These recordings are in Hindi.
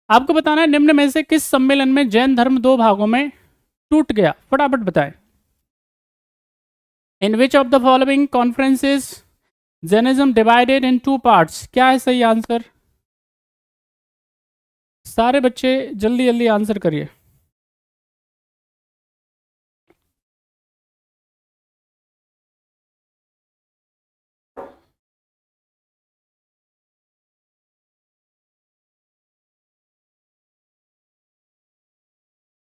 आपको बताना है निम्न में से किस सम्मेलन में जैन धर्म दो भागों में टूट गया, फटाफट बताएं। In which of the following conferences Jainism divided in two parts, क्या है सही आंसर? सारे बच्चे जल्दी जल्दी आंसर करिए।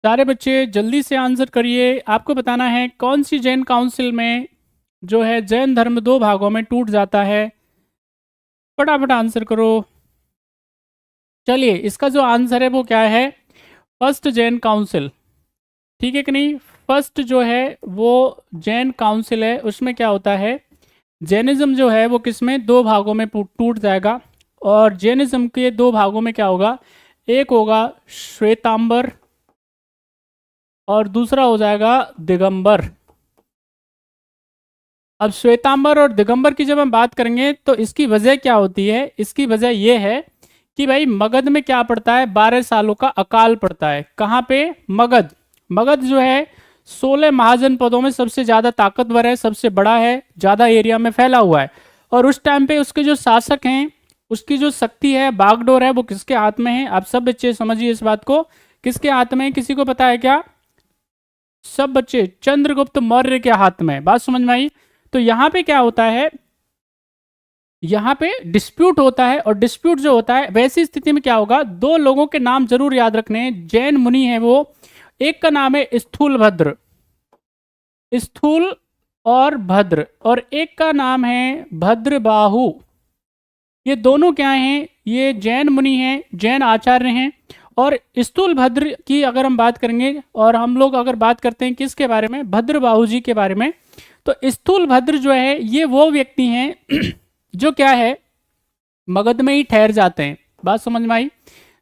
सारे बच्चे जल्दी से आंसर करिए। आपको बताना है कौन सी जैन काउंसिल में जो है जैन धर्म दो भागों में टूट जाता है, फटाफट आंसर करो। चलिए इसका जो आंसर है वो क्या है? फर्स्ट जैन काउंसिल, ठीक है कि नहीं? फर्स्ट जो है वो जैन काउंसिल है, उसमें क्या होता है, जैनिज्म जो है वो किस में, दो भागों में टूट जाएगा। और जैनिज्म के दो भागों में क्या होगा, एक होगा श्वेतांबर और दूसरा हो जाएगा दिगंबर। अब श्वेतांबर और दिगंबर की जब हम बात करेंगे तो इसकी वजह क्या होती है? इसकी वजह यह है कि भाई मगध में क्या पड़ता है, 12 सालों का अकाल पड़ता है। कहाँ पे? मगध। मगध जो है 16 महाजनपदों में सबसे ज्यादा ताकतवर है, सबसे बड़ा है, ज्यादा एरिया में फैला हुआ है। और उस टाइम पे उसके जो शासक हैं, उसकी जो शक्ति है, बागडोर है, वो किसके हाथ में है? आप सब बच्चे समझिए इस बात को, किसके हाथ में है? किसी को पता है क्या? सब बच्चे, चंद्रगुप्त मौर्य के हाथ में। बात समझ में आई? तो यहां पे क्या होता है, यहां पे डिस्प्यूट होता है, और डिस्प्यूट जो होता है वैसी स्थिति में क्या होगा, दो लोगों के नाम जरूर याद रखने हैं, जैन मुनि है वो, एक का नाम है स्थूलभद्र, स्थूल और भद्र, और एक का नाम है भद्रबाहु। ये दोनों क्या हैं? ये जैन मुनि हैं, जैन आचार्य हैं। और स्थूलभद्र की अगर हम बात करेंगे, और हम लोग अगर बात करते हैं किसके बारे में, भद्रबाहु जी के बारे में, तो स्थूलभद्र जो है ये वो व्यक्ति हैं जो क्या है, मगध में ही ठहर जाते हैं। बात समझ में आई?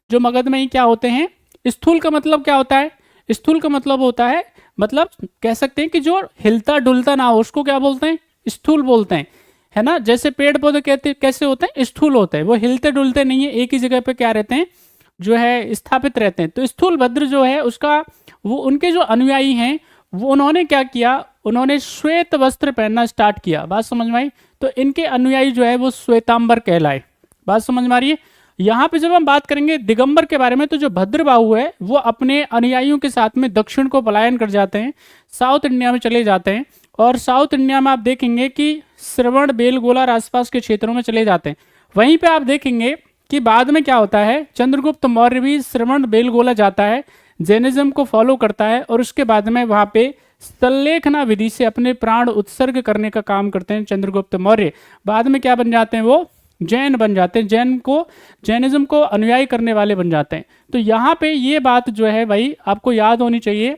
जो मगध में ही क्या होते हैं, स्थूल का मतलब क्या होता है? स्थूल का मतलब होता है, मतलब कह सकते हैं कि जो हिलता डुलता ना हो, उसको क्या बोलते हैं? स्थूल बोलते हैं, है ना? जैसे पेड़ पौधे कहते कैसे होते हैं, स्थूल होते हैं, वो हिलते डुलते नहीं है, एक ही जगह पे क्या रहते हैं, जो है स्थापित रहते हैं। तो स्थूल भद्र जो है उसका, वो उनके जो अनुयायी हैं, वो उन्होंने क्या किया, उन्होंने श्वेत वस्त्र पहनना स्टार्ट किया। बात समझ में आई? तो इनके अनुयायी जो है वो श्वेतांबर कहलाए। बात समझ में आ रही है? यहाँ पे जब हम बात करेंगे दिगंबर के बारे में, तो जो भद्रबाहु है वो अपने अनुयायियों के साथ में दक्षिण को पलायन कर जाते हैं, साउथ इंडिया में चले जाते हैं। और साउथ इंडिया में आप देखेंगे कि श्रवण बेलगोला और आसपास के क्षेत्रों में चले जाते हैं। वहीं पे आप देखेंगे कि बाद में क्या होता है, चंद्रगुप्त मौर्य भी श्रवण बेलगोला जाता है, जैनिज्म को फॉलो करता है, और उसके बाद में वहां पे सल्लेखना विधि से अपने प्राण उत्सर्ग करने का काम करते हैं चंद्रगुप्त मौर्य। बाद में क्या बन जाते हैं, वो जैन बन जाते हैं, जैनिज्म को अनुयायी करने वाले बन जाते हैं। तो यहाँ पे ये बात जो है भाई आपको याद होनी चाहिए,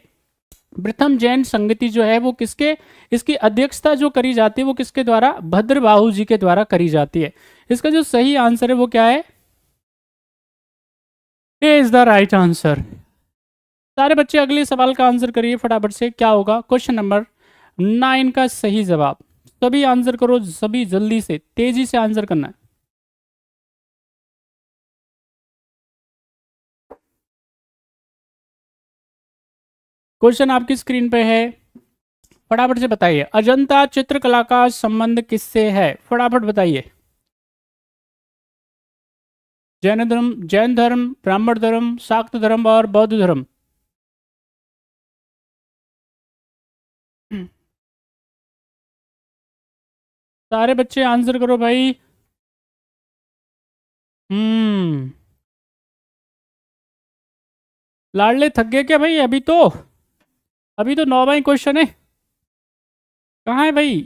प्रथम जैन संगति जो है वो किसके, इसकी अध्यक्षता जो करी जाती है वो किसके द्वारा, भद्रबाहु जी के द्वारा करी जाती है। इसका जो सही आंसर है वो क्या है, ए इज द राइट आंसर। सारे बच्चे अगले सवाल का आंसर करिए फटाफट से, क्या होगा क्वेश्चन नंबर 9 का सही जवाब। सभी आंसर करो, सभी जल्दी से तेजी से आंसर करना है। क्वेश्चन आपकी स्क्रीन पे है, फटाफट से बताइए। अजंता चित्रकला का संबंध किससे है, फटाफट बताइए। जैन धर्म, ब्राह्मण धर्म, शाक्त धर्म और बौद्ध धर्म। सारे बच्चे आंसर करो भाई। हम्म, लाडले थक गए क्या भाई? अभी तो 9वां ही क्वेश्चन है, कहाँ है भाई?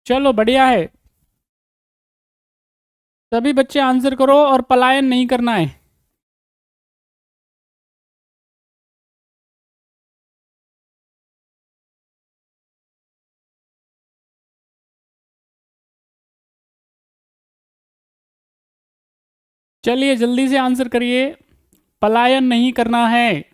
चलो बढ़िया है, सभी बच्चे आंसर करो और पलायन नहीं करना है। चलिए जल्दी से आंसर करिए, पलायन नहीं करना है।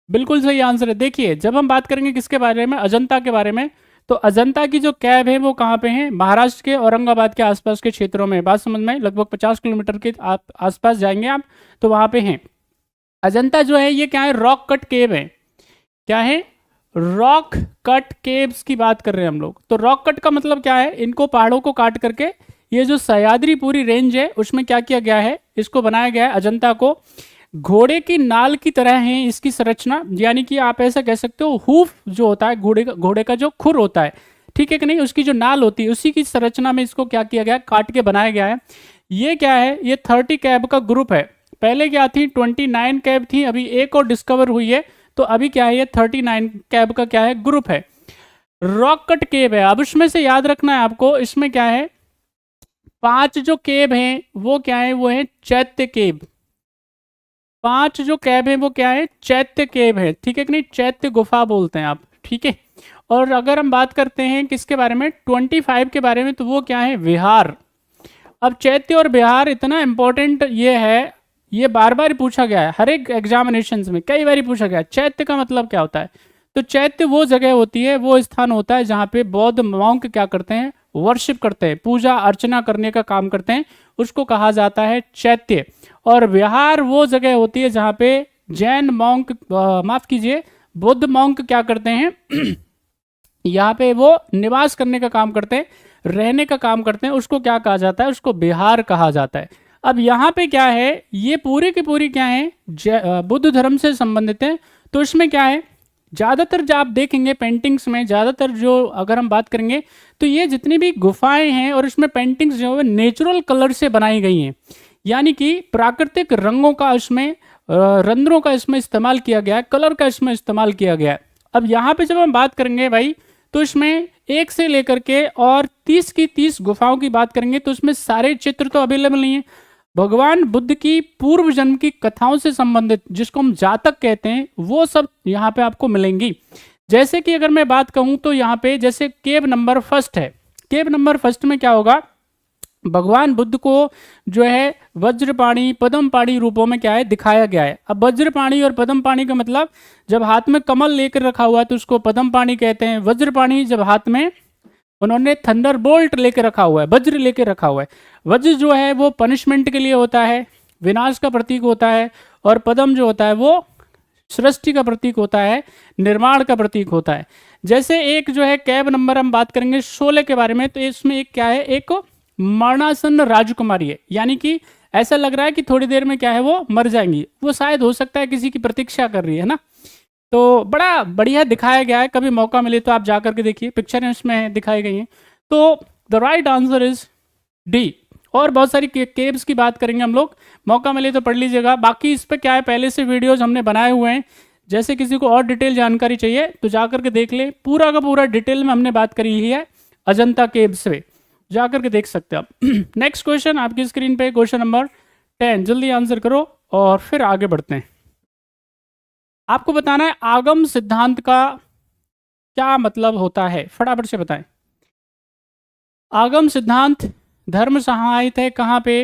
बिल्कुल सही आंसर है। देखिए जब हम बात करेंगे किसके बारे में, अजंता के बारे में, तो अजंता की जो कैब है वो कहाँ पे है? महाराष्ट्र के औरंगाबाद के आसपास के क्षेत्रों में। बात समझ में? लगभग 50 किलोमीटर के आसपास जाएंगे आप तो वहाँ पे हैं। अजंता जो है ये क्या है? रॉक कट केव है। क्या है? रॉक कट केव्स की बात कर रहे हैं हम लोग। तो रॉक कट का मतलब क्या है? इनको पहाड़ों को काट करके ये जो सह्याद्री पूरी रेंज है उसमें क्या किया गया है? इसको बनाया गया है अजंता को। घोड़े की नाल की तरह है इसकी संरचना, यानी कि आप ऐसा कह सकते हो हूफ जो होता है घोड़े का जो खुर होता है, ठीक है कि नहीं, उसकी जो नाल होती है उसी की संरचना में इसको क्या किया गया? काट के बनाया गया है। ये क्या है? ये 30 कैब का ग्रुप है। पहले क्या थी? 29 कैब थी, अभी एक और डिस्कवर हुई है, तो अभी क्या है? ये 39 कैब का क्या है? ग्रुप है। रॉक कट केब है। अब उसमें से याद रखना है आपको, इसमें क्या है? 5 जो केब हैं वो क्या है? वो है चैत्य केब। 5 जो कैब है वो क्या है? चैत्य केब है, ठीक है कि नहीं? चैत्य गुफा बोलते हैं आप, ठीक है। और अगर हम बात करते हैं किसके बारे में? 25 के बारे में, तो वो क्या है? विहार। अब चैत्य और विहार इतना इंपॉर्टेंट ये है, ये बार बार पूछा गया है हर एक एग्जामिनेशन में, कई बार पूछा गया है। चैत्य का मतलब क्या होता है? तो चैत्य वो जगह होती है, वो स्थान होता है जहाँ पे बौद्ध मॉन्क क्या करते हैं? वर्शिप करते हैं, पूजा अर्चना करने का काम करते हैं, उसको कहा जाता है चैत्य। और विहार वो जगह होती है जहाँ पे जैन मॉन्क, माफ कीजिए, बुद्ध मॉन्क क्या करते हैं? यहाँ पे वो निवास करने का काम करते हैं, रहने का काम करते हैं, उसको क्या कहा जाता है? उसको बिहार कहा जाता है। अब यहाँ पे क्या है? ये पूरी की पूरी क्या है? बुद्ध धर्म से संबंधित है। तो इसमें क्या है? ज़्यादातर जो आप देखेंगे पेंटिंग्स में, ज़्यादातर जो अगर हम बात करेंगे तो ये जितनी भी गुफाएं हैं और इसमें पेंटिंग्स जो है नेचुरल कलर से बनाई गई हैं, यानी कि प्राकृतिक रंगों का इसमें, रंध्रों का इसमें इस्तेमाल किया गया है, कलर का इसमें इस्तेमाल किया गया है। अब यहाँ पे जब हम बात करेंगे भाई, तो इसमें 1 से लेकर के और 30 की 30 गुफाओं की बात करेंगे तो इसमें सारे चित्र तो अवेलेबल नहीं है। भगवान बुद्ध की पूर्व जन्म की कथाओं से संबंधित, जिसको हम जातक कहते हैं, वो सब यहाँ पे आपको मिलेंगी। जैसे कि अगर मैं बात कहूँ तो यहाँ पे जैसे केव नंबर 1 है। केव नंबर 1 में क्या होगा? भगवान बुद्ध को जो है वज्रपाणी पद्मपाणी रूपों में क्या है? दिखाया गया है। अब वज्रपाणी और पद्मपाणी का मतलब, जब हाथ में कमल लेकर रखा हुआ है तो उसको पद्मपाणी कहते हैं। वज्रपाणी जब हाथ में उन्होंने थंडरबोल्ट लेकर रखा हुआ है, वज्र लेकर रखा हुआ है। वज्र जो है वो पनिशमेंट के लिए होता है, विनाश का प्रतीक होता है। और पद्म जो होता है वो सृष्टि का प्रतीक होता है, निर्माण का प्रतीक होता है। जैसे एक जो है कैब नंबर हम बात करेंगे 16 के बारे में, तो इसमें एक क्या है? एक मरणासन्न राजकुमारी है, यानी कि ऐसा लग रहा है कि थोड़ी देर में क्या है? वो मर जाएंगी। वो शायद हो सकता है किसी की प्रतीक्षा कर रही है ना। तो बड़ा बढ़िया दिखाया गया है, कभी मौका मिले तो आप जा करके देखिए, पिक्चरें इसमें दिखाई गई हैं। तो the right answer is D. और बहुत सारी केव्स की बात करेंगे हम लोग, मौका मिले तो पढ़ लीजिएगा। बाकी इस पर क्या है? पहले से वीडियोज हमने बनाए हुए हैं, जैसे किसी को और डिटेल जानकारी चाहिए तो जा करके देख ले, पूरा का पूरा डिटेल में हमने बात करी ही है अजंता केव्स से, जा करके देख सकते हैं आप। नेक्स्ट क्वेश्चन आपकी स्क्रीन पे, क्वेश्चन नंबर 10, जल्दी आंसर करो और फिर आगे बढ़ते हैं। आपको बताना है आगम सिद्धांत का क्या मतलब होता है, फटाफट से बताएं। आगम सिद्धांत धर्म सहायित है कहाँ पे?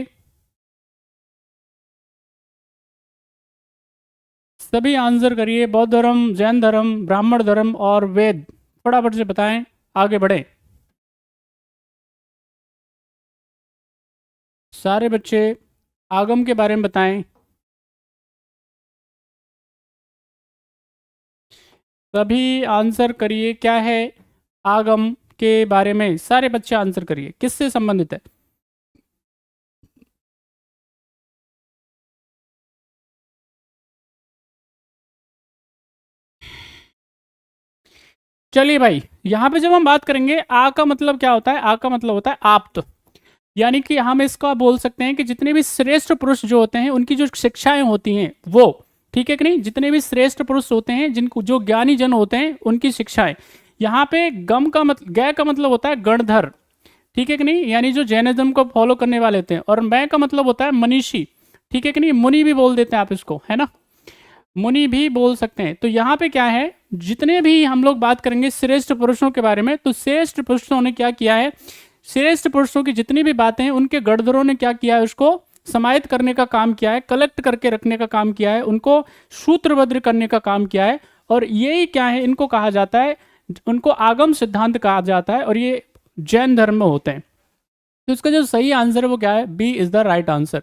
सभी आंसर करिए। बौद्ध धर्म, जैन धर्म, ब्राह्मण धर्म और वेद, फटाफट से बताएं, आगे बढ़े सारे बच्चे। आगम के बारे में बताएं। सभी आंसर करिए, क्या है आगम के बारे में? सारे बच्चे आंसर करिए, किससे संबंधित है? चलिए भाई, यहाँ पे जब हम बात करेंगे आ का मतलब क्या होता है? आ का मतलब होता है आप्त, यानी कि हम इसका बोल सकते हैं कि जितने भी श्रेष्ठ पुरुष जो होते हैं उनकी जो शिक्षाएं होती हैं वो, ठीक है कि नहीं, जितने भी श्रेष्ठ पुरुष होते हैं, जिनको जो ज्ञानी जन होते हैं, उनकी शिक्षाएं। यहाँ पे गम का मतलब, गय का मतलब होता है गणधर, ठीक है कि नहीं, यानी जो जैनिज्म को फॉलो करने वाले होते हैं। और मैं का मतलब होता है मनीषी, ठीक है कि नहीं, मुनि भी बोल देते हैं आप इसको, है ना, मुनि भी बोल सकते हैं। तो यहाँ पे क्या है? जितने भी हम लोग बात करेंगे श्रेष्ठ पुरुषों के बारे में, तो श्रेष्ठ पुरुषों ने क्या किया है? श्रेष्ठ पुरुषों की जितनी भी बातें हैं उनके गणधरों ने क्या किया है? उसको समाहित करने का काम किया है, कलेक्ट करके रखने का काम किया है, उनको सूत्रबद्ध करने का काम किया है। और यही क्या है? इनको कहा जाता है उनको आगम सिद्धांत कहा जाता है और ये जैन धर्म में होते हैं। तो इसका जो सही आंसर है वो क्या है, B is the right answer.